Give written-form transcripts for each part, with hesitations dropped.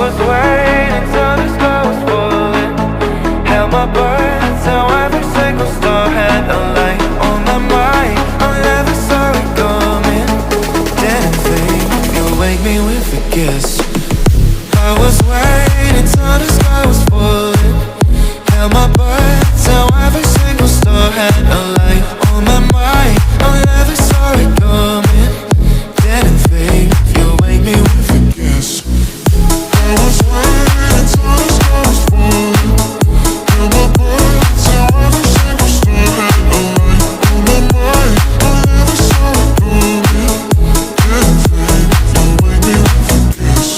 was waiting till the sky was falling. Held my breath till every single star had a light on my mind. I never saw it coming. Didn't think you'd wake me with a kiss. I was waiting till the sky was falling. Held my breath till every single star had a light on my mind. I never saw it coming. Didn't think you'd wake me with a kiss. I was waiting till the sky was falling. Held my breath till every single star had a light on my mind. I never saw it coming. Didn't think you'd wake me with a kiss.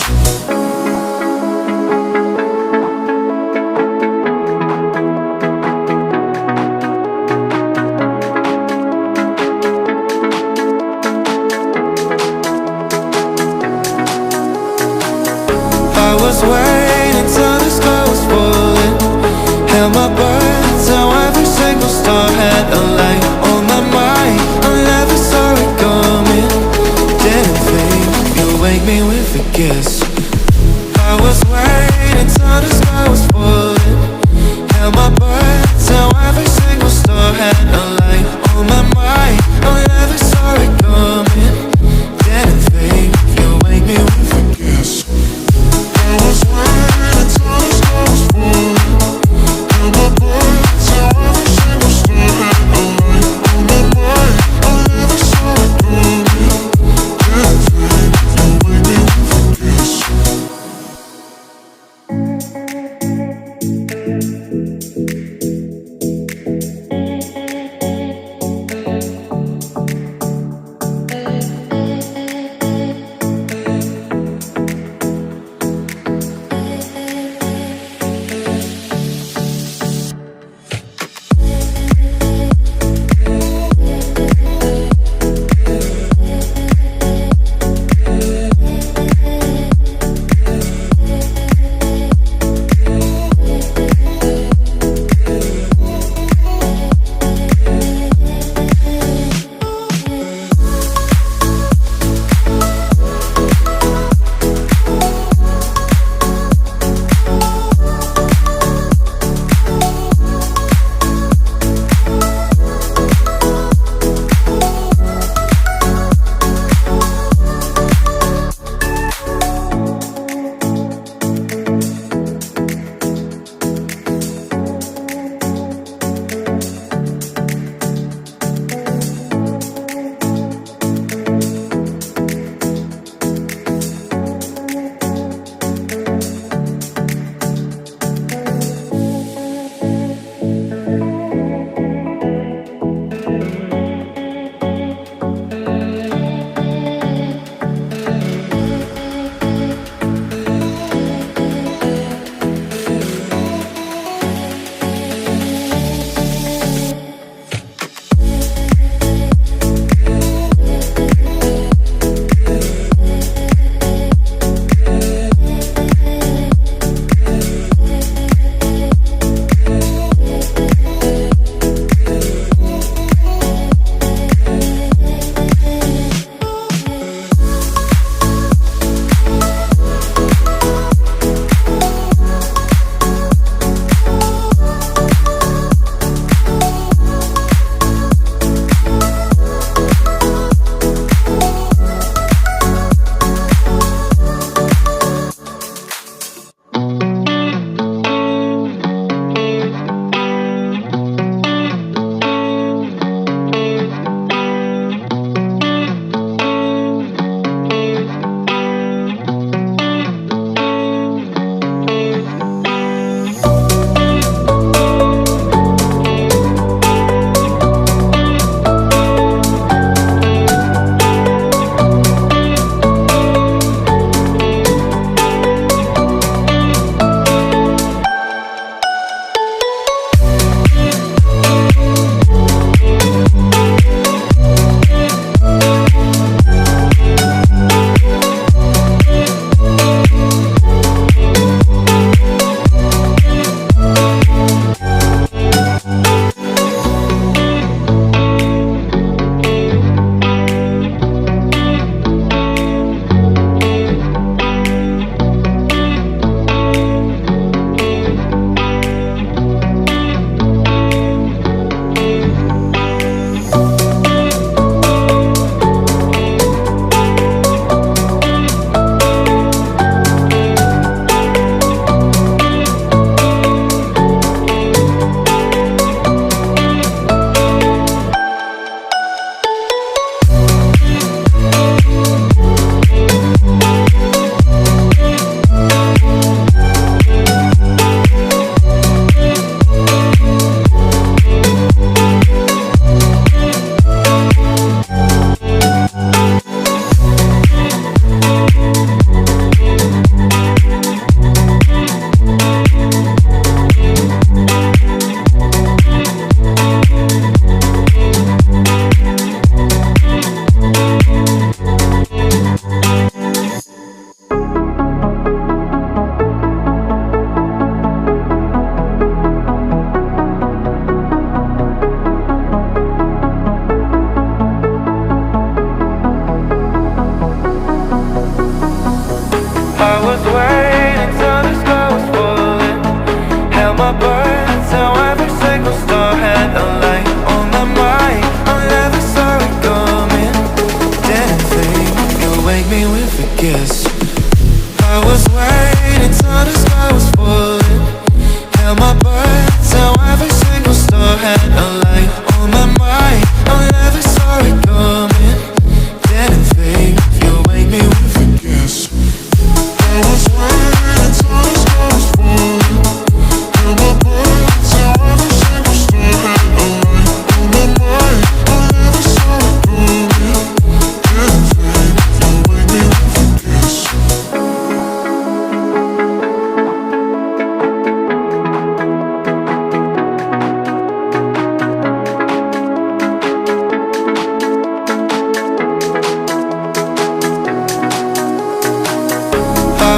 I was waiting till the sky was falling. Held my breath till every single star had a light on my mind. I never saw it coming. Didn't think you'd wake me with a kiss. I was waiting till the sky was falling. Held my breath till every single star had a light on my mind. I never saw it coming. Didn't think you'd wake me with a kiss. I was waiting till the sky was falling. Held my breath till every single star had a light on my mind. I never saw it coming. Didn't think you'd wake me with a kiss.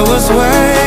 was waiting.